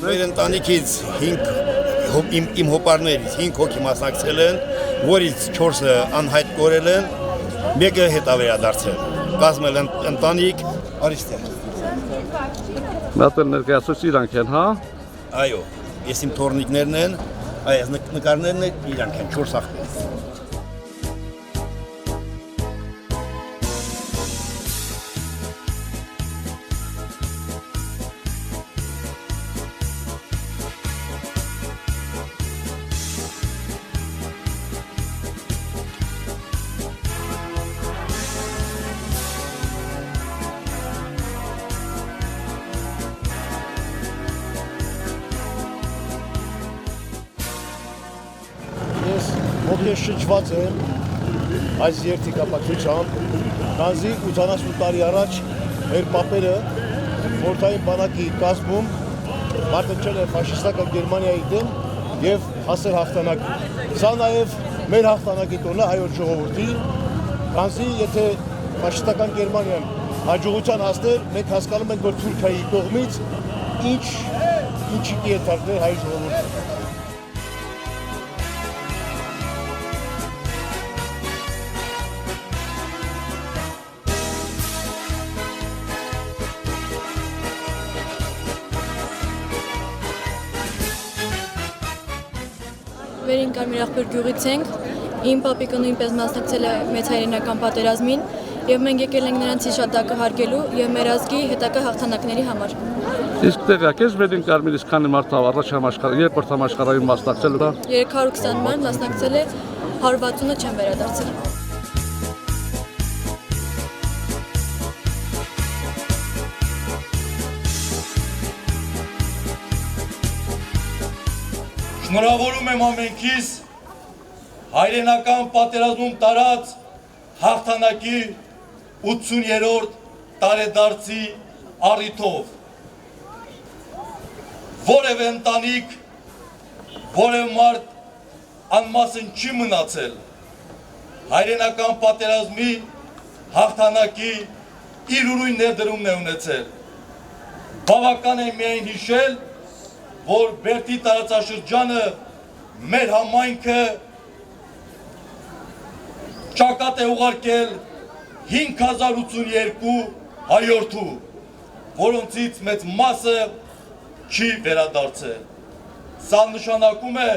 Մեր ընտանիքից իմ հոպարներից 5 հոգի մասնակցել են, որից 4-ը անհայտ կորել են, մեկը հետավերադարձել։ Կազմել ընտանիք Արիստեղ։ Մատել ներկայացուցիչ իրանք են, հա։ Այո, ես իմ թորնիկներն են, այս նկարներն են իրանք են 4 աղբեր։ Ես շրջված եմ այս երթի կապակցությամբ, քանզի 80 տարի առաջ մեր պապերը խորհրդային բանակի կազմում մարտընկել են ֆաշիստական Գերմանիայի դեմ եւ հասել հաղթանակի։ Սա նաեւ մեր հաղթանակի տոնը հայոց ժողովրդի, քանզի եթե ֆաշիստական Գերմանիան հաջողության հասներ, մենք հասկանում ենք, որ Թուրքիայի կողմից ինչի կերտարկներ հայ ժողովուրդը։ Վերին Կարմիր աղբյուր գյուղից ենք, իմ պապիկը նույնպես մասնակցել է մեծ հայրենական պատերազմին եւ մենք եկել ենք նրանց հիշատակը հարգելու եւ մեր ազգի հետագա հաղթանակների համար։ Իսկ տեղյակ ես Վերին Կարմիրից քանի մարդ առաջ երկրորդ համաշխարհային մասնակցել է։ 320 մարդ մասնակցել է, 160-ը չեն վերադարձել։ Շնորհավորում եմ ամենքիս հայրենական պատերազմում տարած հաղթանակի 80-րդ տարեդարձի առիթով։ Որևէ ընտանիք, որևէ մարդ անմասն չի մնացել հայրենական պատերազմի հաղթանակի իր ուրույն ներդրումն է ունեցել։ Բավական է միայն հիշել, որ Բերդի տարածաշրջանը մեր համայնքը ճակատ է ուղարկել 5082 հայորդու, որոնցից մեծ մասը չի վերադարձել։ Սա նշանակում է,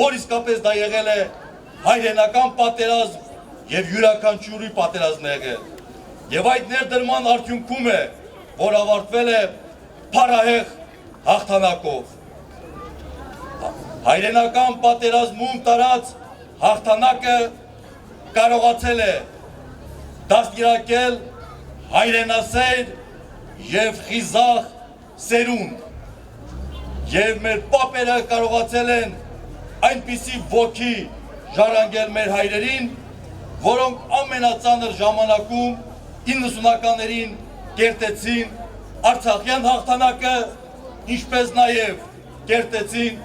որ իսկապես դա եղել է հայրենական պատերազմ եւ յուրաքանչյուրի պատերազմն է եղել։ Եվ այդ ներդրման արդյունքում է, որ ավարտվել է փառահեղ հաղթանակով։ Հայրենական պատերազմում տարած հաղթանակը կարողացել է դաստիարակել հայրենասեր եւ խիզախ սերունդ։ Եվ մեր պապերը կարողացել են այնպիսի ոգի ժառանգել մեր հայրերին, որոնք ամենածանր ժամանակում 90-ականներին կերտեցին Արցախյան հաղթանակը, ինչպես նաև կերտեցին,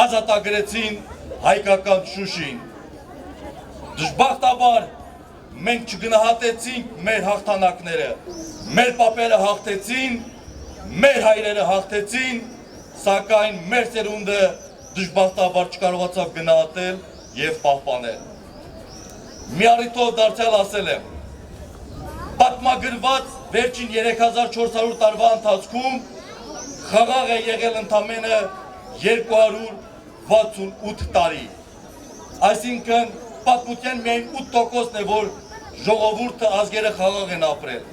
ազատագրեցին հայկական Շուշին։ Դժբախտաբար մենք չգնահատեցինք մեր հաղթանակները, մեր պապերը հաղթեցին, մեր հայրերը հաղթեցին, սակայն մեր սերունդը դժբախտաբար չկարողացավ գնահատել եւ պահպանել։ Մի առիթով դարձյալ ասել եմ, պատմագրված վերջին 3400 տարվա ընթացքում խաղաղ է եղել ընդամենը 268 տարի։ Այսինքն պատմության միայն 8%-ն է, որ ժողովուրդը ազգերը խաղաղ են ապրել։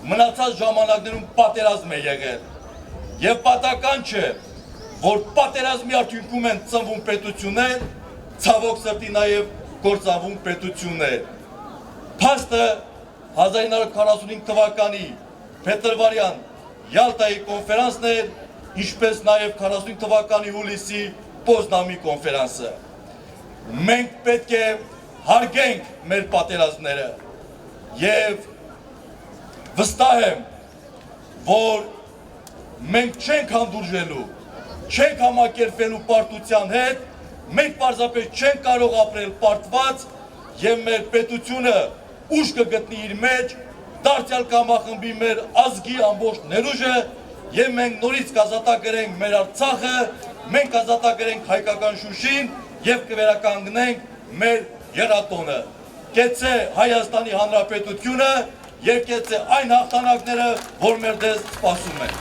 Մնացած ժամանակներում պատերազմ է եղել։ Եվ պատական չէ, որ պատերազմի արդյունքում են ծնվում պետություններ, ցավոք սրտի նաև գործավուն պետություններ։ Փաստը 1945 թվականի փետրվարյան Յալտայի կոնֆերանսն էր, ինչպես նաև 45 թվականի հուլիսի Պոզնամի կոնֆերանսը։ Մենք պետք է հարգենք մեր պատերազմները եւ վստահ եմ, որ մենք չենք հանդուրժելու, չենք համակերպվելու պարտության հետ, մենք պարզապես չենք կարող ապրել պարտված եւ մեր պետությունը ուժ կգտնի իր մեջ, դարձյալ կամախմբի մեր ազգի ամբողջ ներուժը եւ մենք նորից կազատագրենք մեր Արցախը, մենք կազատագրենք հայկական Շուշին եւ կվերականգնենք մեր եռատոնը։ Կեցե Հայաստանի Հանրապետությունը, երկեցե այն հաղթանակները, որ մեր դես սպասում են։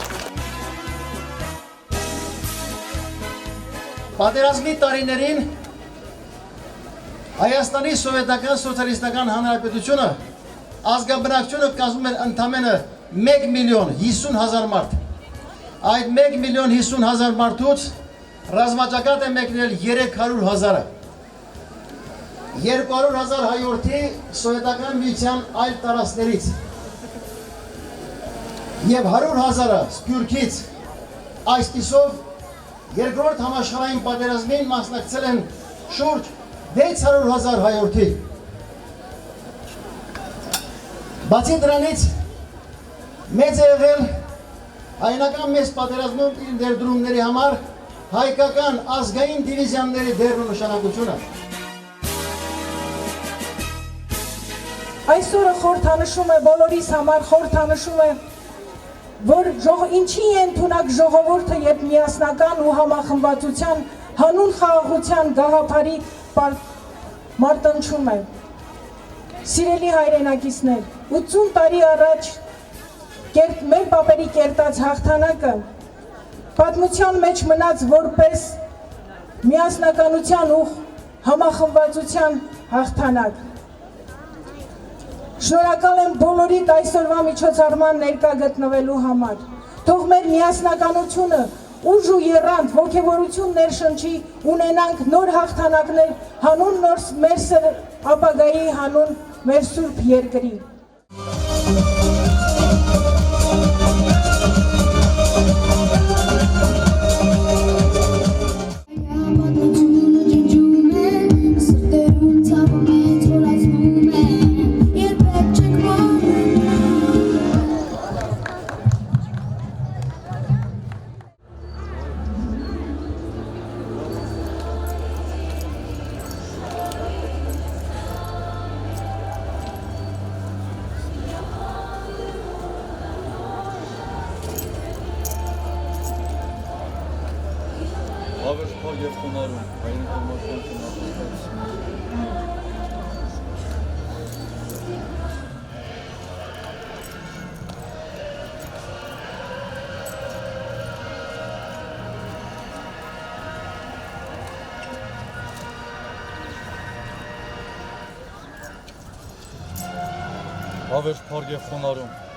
Պատերազմի տարիներին Հայաստանի Սովետական Սոցիալիստական Հանրապետությունը ազգաբնակչությունը կազմում էր ընդամենը 1,50,000 մարդ։ Այդ 1,50,000 մարդուց ռազմաճակատ է մեկնել 300,000-ը։ 200,000 հայորդի Սովետական միության այլ տարածքներից եւ 100,000-ը Սփյուռքից։ Այսպիսով երկրորդ համաշխարհային պատերազմին մասնակցել են շուրջ 600,000 հայորդի։ Բացի դրանից մեծ է եղել հայնական մեծ պատերազմում իր ներդրումների համար հայկական ազգային դիվիզիաների դերն ու նշանակությունը։ Այսօրը խորհրդանշում է բոլորիս համար խորհրդանշում է, որ ինչի է ընդունակ ժողովուրդը, երբ միասնական ու համախմբվածության հանուն խաղաղության գաղափարի մարտնչում է։ Սիրելի հայրենակիցներ, 80 տարի առաջ մեր պապերի կերտած հաղթանակը պատմության մեջ մնաց որպես միասնականության ու համախմբվածության հաղթանակ։ Շնորհակալ եմ բոլորիդ այսօրվա միջոցառման ներկա գտնվելու համար։ Թող մեր միասնականությունը ուժ ու եռանդ ոգևորություն ներշնչի, ունենանք նոր հաղթանակներ հանուն մեր ապագայի հանուն մեր սուրբ երկրի։ Հավերժ եւ խոնարհում, հայրենական մարդկանց Հավերժ եւ խոնարհում